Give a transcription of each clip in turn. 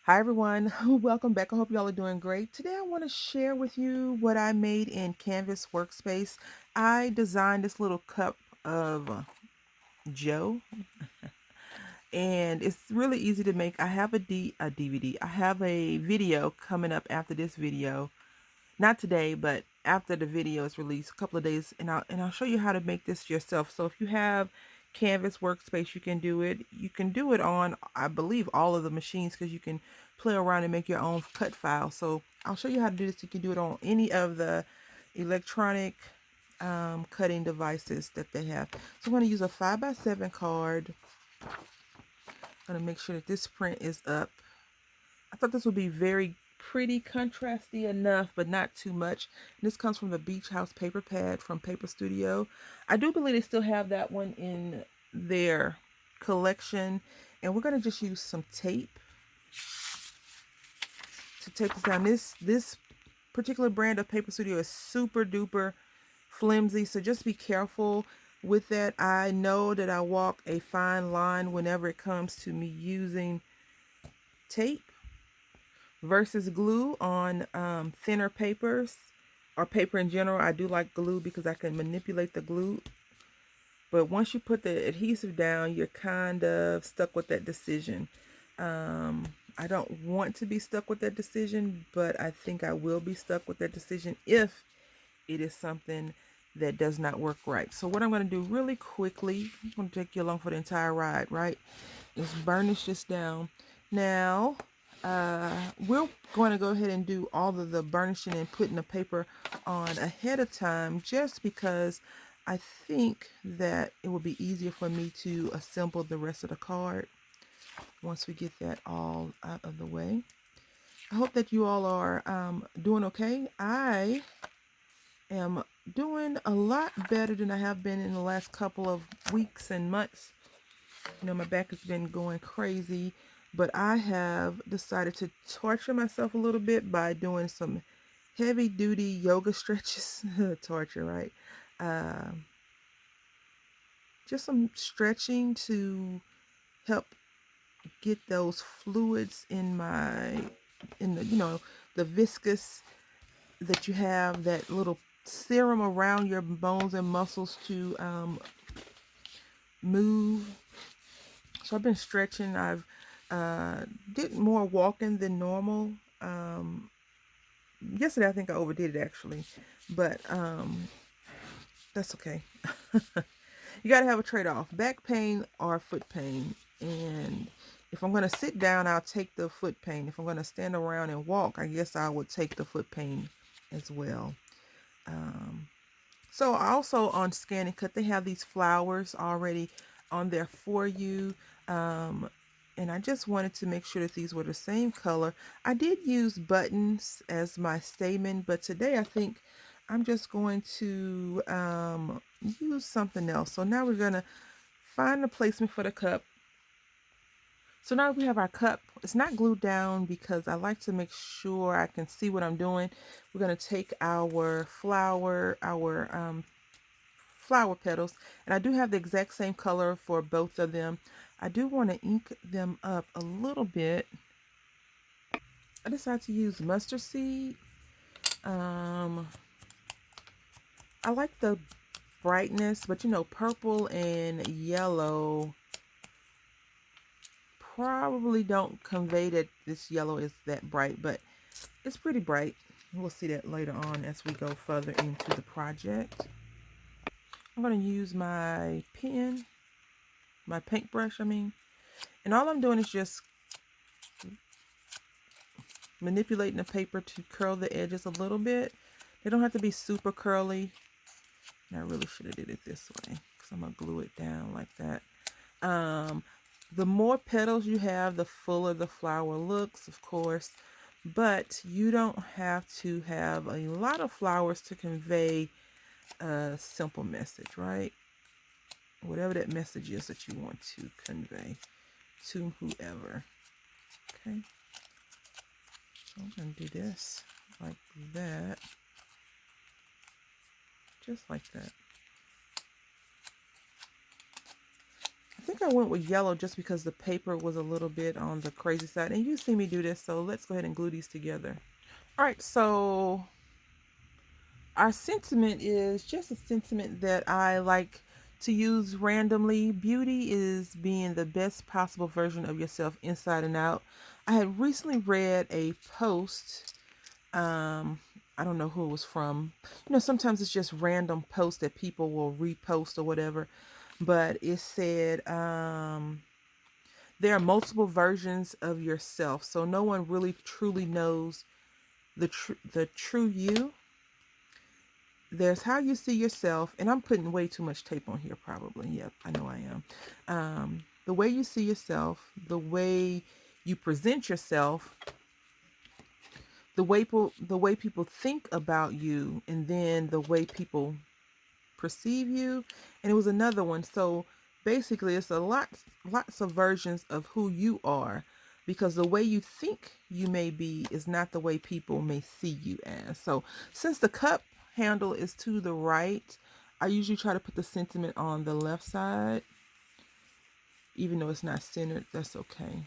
Hi everyone, welcome back. I hope y'all are doing great. Today I want to share with you what I made in Canvas Workspace. I designed this little cup of Joe, and it's really easy to make. I have a DVD. I have a video coming up after this video. Not today, but after the video is released, a couple of days, and I'll show you how to make this yourself. So if you have Canvas Workspace, you can do it. You can do it on, I believe, all of the machines because you can play around and make your own cut file. So I'll show you how to do this. You can do it on any of the electronic cutting devices that they have. So I'm going to use a 5x7 card. I'm going to make sure that this print is up. I thought this would be very pretty, contrasty enough, but not too much. And this comes from the Beach House paper pad from Paper Studio. I do believe they still have that one in their collection. And we're going to just use some tape to tape this down. This particular brand of Paper Studio is super duper flimsy, so just be careful with that. I know that I walk a fine line whenever it comes to me using tape versus glue on thinner papers or paper in general. I do like glue because I can manipulate the glue, but once you put the adhesive down, you're kind of stuck with that decision. I don't want to be stuck with that decision, but I think I will be stuck with that decision if it is something that does not work right. So what I'm going to do really quickly, I'm going to take you along for the entire ride, right, is burnish this down. Now, we're going to go ahead and do all of the burnishing and putting the paper on ahead of time just because I think that it will be easier for me to assemble the rest of the card once we get that all out of the way. I hope that you all are doing okay. I am doing a lot better than I have been in the last couple of weeks and months. You know, my back has been going crazy, but I have decided to torture myself a little bit by doing some heavy duty yoga stretches. Torture, right? Just some stretching to help get those fluids in the the viscous that you have, that little serum around your bones and muscles to move. So I've been stretching. I've did more walking than normal. Yesterday I think I overdid it actually, but that's okay. You got to have a trade-off: back pain or foot pain. And if I'm going to sit down, I'll take the foot pain. If I'm going to stand around and walk, I guess I would take the foot pain as well. So also on ScanNCut, they have these flowers already on there for you. And I just wanted to make sure that these were the same color. I did use buttons as my statement, but today I think I'm just going to use something else. So now we're going to find the placement for the cup. So now we have our cup. It's not glued down because I like to make sure I can see what I'm doing. We're going to take our flower petals, and I do have the exact same color for both of them. I do want to ink them up a little bit. I decided to use mustard seed. I like the brightness, but you know, purple and yellow probably don't convey that this yellow is that bright, but it's pretty bright. We'll see that later on as we go further into the project. I'm going to use my pen, my paintbrush, and all I'm doing is just manipulating the paper to curl the edges a little bit. They don't have to be super curly. And I really should have did it this way because I'm going to glue it down like that. The more petals you have, the fuller the flower looks, of course, but you don't have to have a lot of flowers to convey a simple message, right? Whatever that message is that you want to convey to whoever. Okay, so I'm going to do this like that, just like that. I think think I went with yellow just because the paper was a little bit on the crazy side. And you see me do this, so let's go ahead and glue these together. All right, so our sentiment is just a sentiment that I like to use randomly. Beauty is being the best possible version of yourself inside and out. I had recently read a post. I don't know who it was from. You know, sometimes it's just random posts that people will repost or whatever. But it said, there are multiple versions of yourself. So no one really truly knows the true you. There's how you see yourself, and I'm putting way too much tape on here probably. Yep, I know I am. The way you see yourself, the way you present yourself, the way people think about you, and then the way people perceive you. And it was another one. So basically it's lots of versions of who you are, because the way you think you may be is not the way people may see you as. So since the cup handle is to the right, I usually try to put the sentiment on the left side, even though it's not centered. That's okay.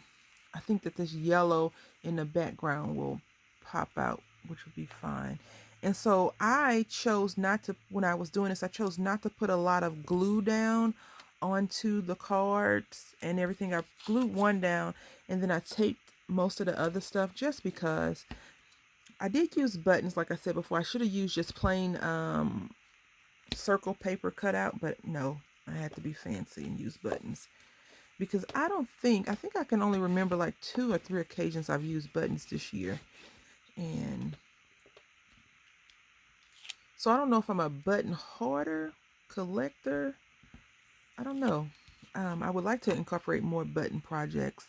I think that this yellow in the background will pop out, which would be fine. And so I chose not to, when I was doing this, I chose not to put a lot of glue down onto the cards and everything. I glued one down and then I taped most of the other stuff, just because I did use buttons. Like I said before, I should have used just plain circle paper cutout, but no, I had to be fancy and use buttons. Because I think I can only remember like 2 or 3 occasions I've used buttons this year. And so I don't know if I'm a button hoarder, collector. I don't know. I would like to incorporate more button projects.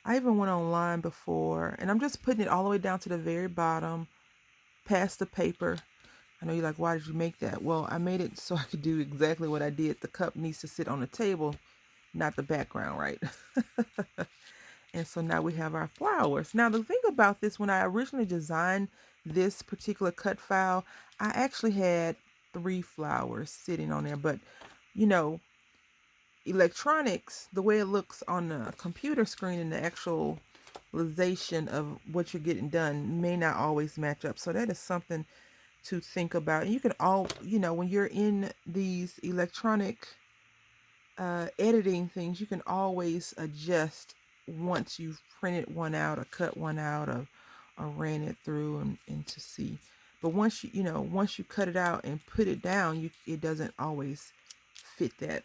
I even went online before, and I'm just putting it all the way down to the very bottom, past the paper. I know you're like, why did you make that? Well, I made it so I could do exactly what I did. The cup needs to sit on the table, not the background, right? And so now we have our flowers. Now the thing about this, when I originally designed this particular cut file, I actually had 3 flowers sitting on there. But you know, electronics, the way it looks on the computer screen and the actualization of what you're getting done may not always match up. So that is something to think about. And you can when you're in these electronic editing things, you can always adjust once you've printed one out or cut one out or ran it through and to see. But once once you cut it out and put it down, it doesn't always fit that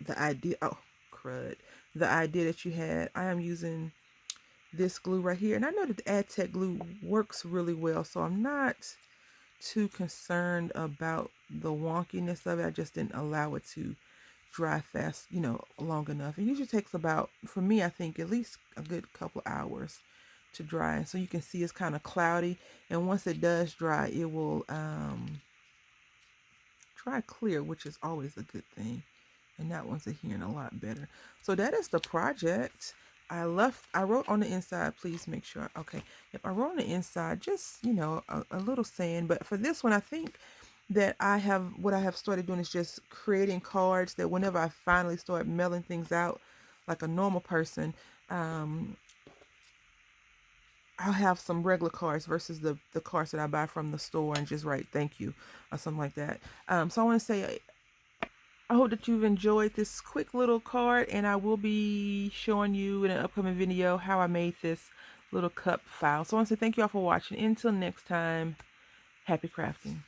the idea. Oh crud, the idea that you had. I am using this glue right here, and I know that the Aztec glue works really well, so I'm not too concerned about the wonkiness of it. I just didn't allow it to dry fast, long enough. It usually takes about, for me, I think at least a good couple hours to dry. And so you can see it's kind of cloudy, and once it does dry, it will dry clear, which is always a good thing. And that one's adhering a lot better. So that is the project. I wrote on the inside, please make sure. Okay. If I wrote on the inside, just, a little saying. But for this one, I think that what I have started doing is just creating cards that whenever I finally start mailing things out like a normal person, I'll have some regular cards versus the cards that I buy from the store and just write thank you or something like that. So I want to say, I hope that you've enjoyed this quick little card, and I will be showing you in an upcoming video how I made this little cup file. So I want to say thank you all for watching. Until next time, happy crafting.